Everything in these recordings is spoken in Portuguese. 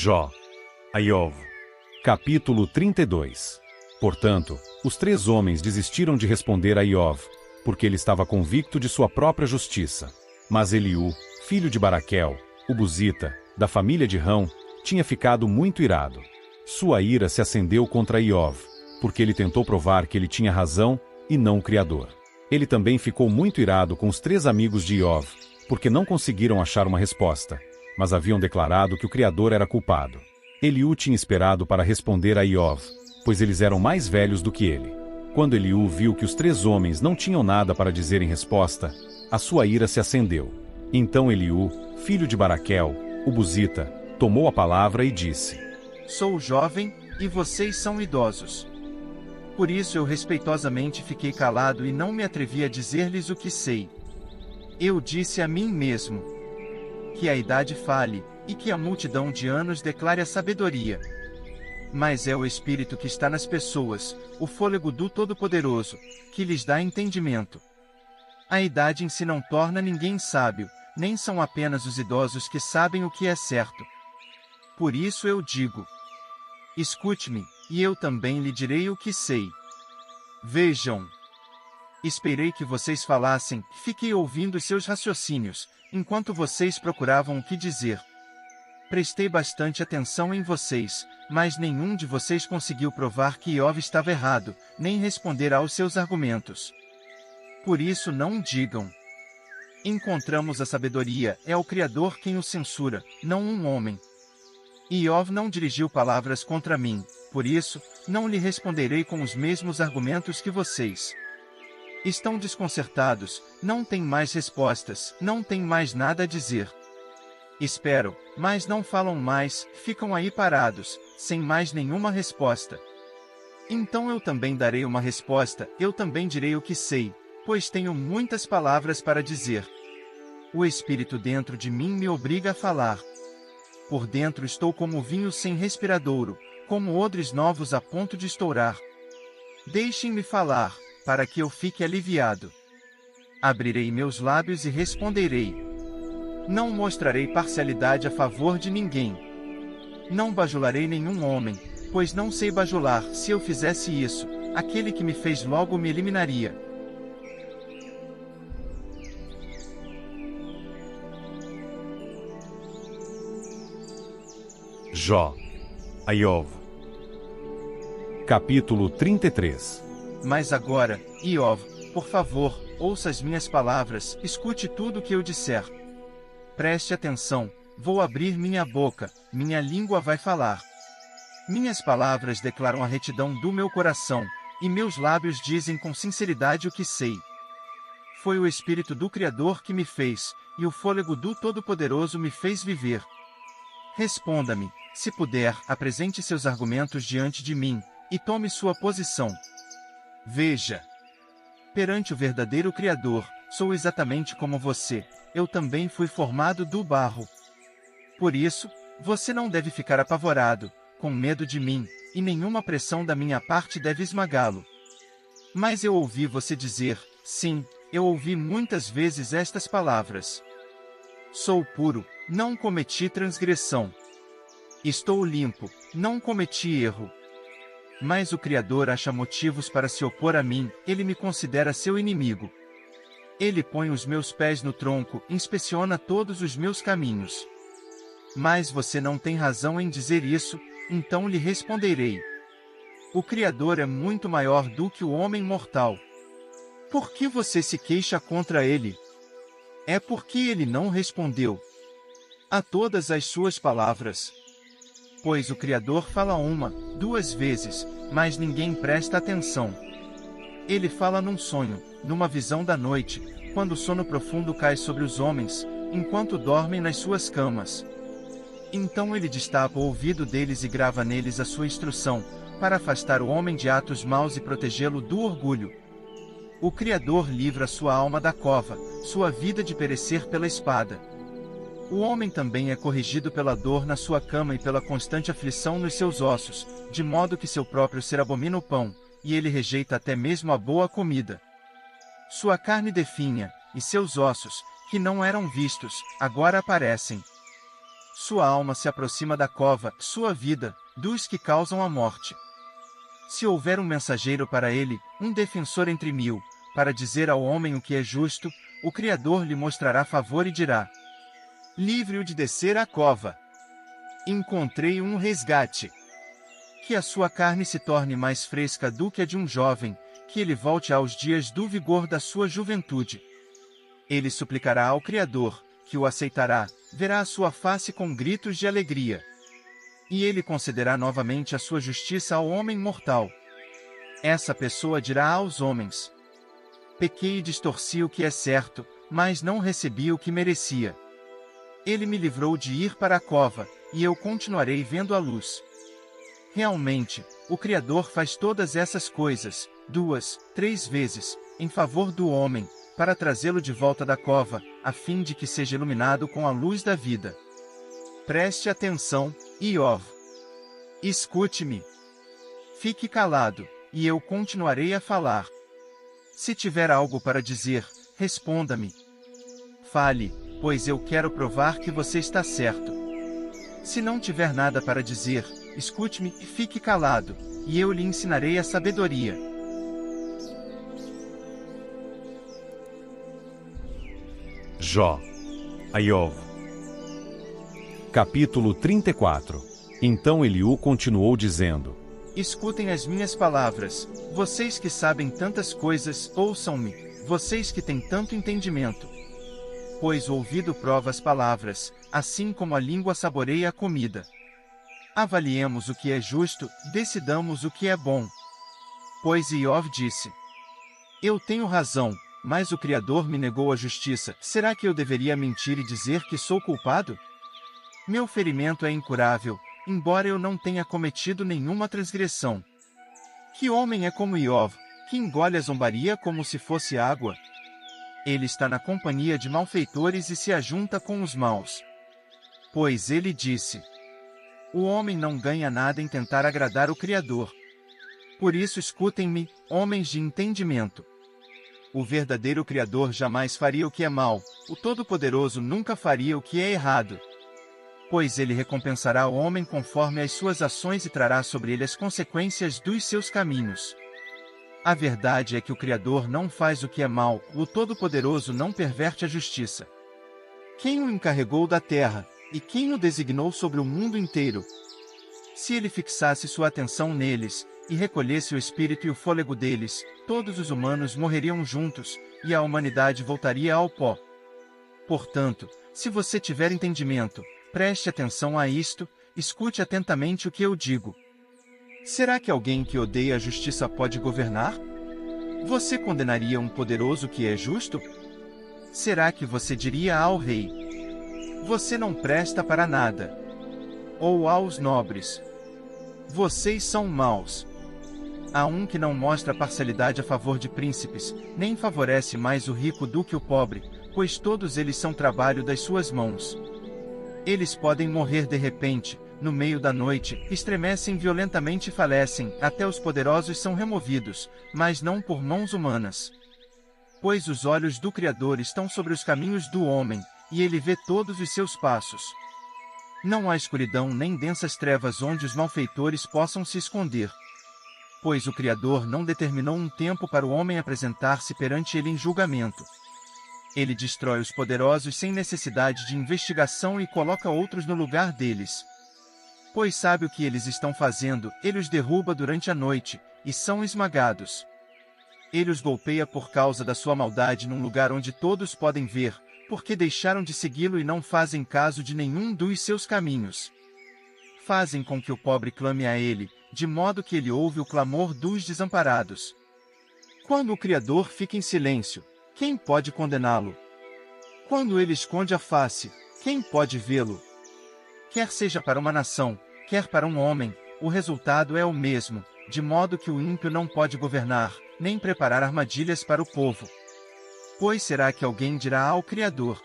Jó. Aiov. Capítulo 32. Portanto, os três homens desistiram de responder a Aiov, porque ele estava convicto de sua própria justiça. Mas Eliú, filho de Baraquel, o Buzita, da família de Rão, tinha ficado muito irado. Sua ira se acendeu contra Aiov, porque ele tentou provar que ele tinha razão e não o Criador. Ele também ficou muito irado com os três amigos de Aiov, porque não conseguiram achar uma resposta, mas haviam declarado que o Criador era culpado. Eliú tinha esperado para responder a Aiov, pois eles eram mais velhos do que ele. Quando Eliú viu que os três homens não tinham nada para dizer em resposta, a sua ira se acendeu. Então Eliú, filho de Baraquel, o Buzita, tomou a palavra e disse: Sou jovem, e vocês são idosos. Por isso eu respeitosamente fiquei calado e não me atrevi a dizer-lhes o que sei. Eu disse a mim mesmo: que a idade fale, e que a multidão de anos declare a sabedoria. Mas é o Espírito que está nas pessoas, o fôlego do Todo-Poderoso, que lhes dá entendimento. A idade em si não torna ninguém sábio, nem são apenas os idosos que sabem o que é certo. Por isso eu digo: escute-me, e eu também lhe direi o que sei. Vejam. Esperei que vocês falassem, fiquei ouvindo seus raciocínios, enquanto vocês procuravam o que dizer. Prestei bastante atenção em vocês, mas nenhum de vocês conseguiu provar que Iov estava errado, nem responder aos seus argumentos. Por isso não digam: encontramos a sabedoria, é o Criador quem o censura, não um homem. Iov não dirigiu palavras contra mim, por isso, não lhe responderei com os mesmos argumentos que vocês. Estão desconcertados, não têm mais respostas, não têm mais nada a dizer. Espero, mas não falam mais, ficam aí parados, sem mais nenhuma resposta. Então eu também darei uma resposta, eu também direi o que sei, pois tenho muitas palavras para dizer. O Espírito dentro de mim me obriga a falar. Por dentro estou como vinho sem respiradouro, como odres novos a ponto de estourar. Deixem-me falar, para que eu fique aliviado. Abrirei meus lábios e responderei. Não mostrarei parcialidade a favor de ninguém. Não bajularei nenhum homem, pois não sei bajular. Se eu fizesse isso, aquele que me fez logo me eliminaria. Jó. Aiov. Capítulo 33. Mas agora, Iov, por favor, ouça as minhas palavras, escute tudo o que eu disser. Preste atenção, vou abrir minha boca, minha língua vai falar. Minhas palavras declaram a retidão do meu coração, e meus lábios dizem com sinceridade o que sei. Foi o Espírito do Criador que me fez, e o fôlego do Todo-Poderoso me fez viver. Responda-me, se puder, apresente seus argumentos diante de mim, e tome sua posição. Veja. Perante o verdadeiro Criador, sou exatamente como você, eu também fui formado do barro. Por isso, você não deve ficar apavorado, com medo de mim, e nenhuma pressão da minha parte deve esmagá-lo. Mas eu ouvi você dizer, sim, eu ouvi muitas vezes estas palavras. Sou puro, não cometi transgressão. Estou limpo, não cometi erro. Mas o Criador acha motivos para se opor a mim, ele me considera seu inimigo. Ele põe os meus pés no tronco, inspeciona todos os meus caminhos. Mas você não tem razão em dizer isso, então lhe responderei. O Criador é muito maior do que o homem mortal. Por que você se queixa contra ele? É porque ele não respondeu a todas as suas palavras. Pois o Criador fala uma, duas vezes, mas ninguém presta atenção. Ele fala num sonho, numa visão da noite, quando o sono profundo cai sobre os homens, enquanto dormem nas suas camas. Então ele destapa o ouvido deles e grava neles a sua instrução, para afastar o homem de atos maus e protegê-lo do orgulho. O Criador livra sua alma da cova, sua vida de perecer pela espada. O homem também é corrigido pela dor na sua cama e pela constante aflição nos seus ossos, de modo que seu próprio ser abomina o pão, e ele rejeita até mesmo a boa comida. Sua carne definha, e seus ossos, que não eram vistos, agora aparecem. sua alma se aproxima da cova, sua vida, dos que causam a morte. Se houver um mensageiro para ele, um defensor entre mil, para dizer ao homem o que é justo, o Criador lhe mostrará favor e dirá: livre-o de descer à cova. Encontrei um resgate. Que a sua carne se torne mais fresca do que a de um jovem, que ele volte aos dias do vigor da sua juventude. Ele suplicará ao Criador, que o aceitará, verá a sua face com gritos de alegria. E ele concederá novamente a sua justiça ao homem mortal. Essa pessoa dirá aos homens: pequei e distorci o que é certo, mas não recebi o que merecia. Ele me livrou de ir para a cova, e eu continuarei vendo a luz. Realmente, o Criador faz todas essas coisas, 2, 3 vezes, em favor do homem, para trazê-lo de volta da cova, a fim de que seja iluminado com a luz da vida. Preste atenção, Iov. Escute-me. Fique calado, e eu continuarei a falar. Se tiver algo para dizer, responda-me. Fale, pois eu quero provar que você está certo. Se não tiver nada para dizer, escute-me e fique calado, e eu lhe ensinarei a sabedoria. Jó. Iov. Capítulo 34. Então Eliú continuou dizendo: escutem as minhas palavras, vocês que sabem tantas coisas, ouçam-me, vocês que têm tanto entendimento. Pois o ouvido prova as palavras, assim como a língua saboreia a comida. Avaliemos o que é justo, decidamos o que é bom. Pois Iov disse: eu tenho razão, mas o Criador me negou a justiça. Será que eu deveria mentir e dizer que sou culpado? Meu ferimento é incurável, embora eu não tenha cometido nenhuma transgressão. Que homem é como Iov, que engole a zombaria como se fosse água? Ele está na companhia de malfeitores e se ajunta com os maus. Pois ele disse: o homem não ganha nada em tentar agradar o Criador. Por isso escutem-me, homens de entendimento. O verdadeiro Criador jamais faria o que é mal, o Todo-Poderoso nunca faria o que é errado. Pois ele recompensará o homem conforme as suas ações e trará sobre ele as consequências dos seus caminhos. A verdade é que o Criador não faz o que é mal, o Todo-Poderoso não perverte a justiça. Quem o encarregou da terra, e quem o designou sobre o mundo inteiro? Se ele fixasse sua atenção neles, e recolhesse o espírito e o fôlego deles, todos os humanos morreriam juntos, e a humanidade voltaria ao pó. Portanto, se você tiver entendimento, preste atenção a isto, escute atentamente o que eu digo. Será que alguém que odeia a justiça pode governar? Você condenaria um poderoso que é justo? Será que você diria ao rei: você não presta para nada? Ou aos nobres: vocês são maus? Há um que não mostra parcialidade a favor de príncipes, nem favorece mais o rico do que o pobre, pois todos eles são trabalho das suas mãos. Eles podem morrer de repente, no meio da noite, estremecem violentamente e falecem, até os poderosos são removidos, mas não por mãos humanas. Pois os olhos do Criador estão sobre os caminhos do homem, e ele vê todos os seus passos. Não há escuridão nem densas trevas onde os malfeitores possam se esconder. Pois o Criador não determinou um tempo para o homem apresentar-se perante ele em julgamento. Ele destrói os poderosos sem necessidade de investigação e coloca outros no lugar deles. Pois sabe o que eles estão fazendo, ele os derruba durante a noite, e são esmagados. Ele os golpeia por causa da sua maldade num lugar onde todos podem ver, porque deixaram de segui-lo e não fazem caso de nenhum dos seus caminhos. Fazem com que o pobre clame a ele, de modo que ele ouve o clamor dos desamparados. Quando o Criador fica em silêncio, quem pode condená-lo? Quando ele esconde a face, quem pode vê-lo? Quer seja para uma nação, quer para um homem, o resultado é o mesmo, de modo que o ímpio não pode governar, nem preparar armadilhas para o povo. Pois será que alguém dirá ao Criador: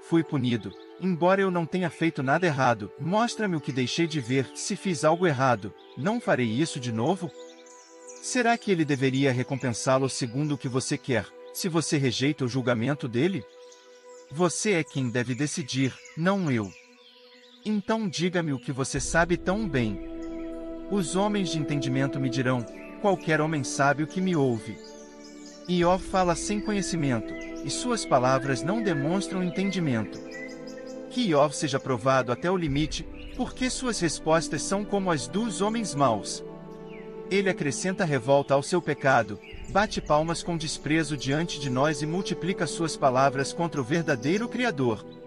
fui punido, embora eu não tenha feito nada errado, mostra-me o que deixei de ver, se fiz algo errado, não farei isso de novo? Será que ele deveria recompensá-lo segundo o que você quer, se você rejeita o julgamento dele? Você é quem deve decidir, não eu. Então diga-me o que você sabe tão bem. Os homens de entendimento me dirão, qualquer homem sábio que me ouve. Iov fala sem conhecimento, e suas palavras não demonstram entendimento. Que Iov seja provado até o limite, porque suas respostas são como as dos homens maus. Ele acrescenta revolta ao seu pecado, bate palmas com desprezo diante de nós e multiplica suas palavras contra o verdadeiro Criador.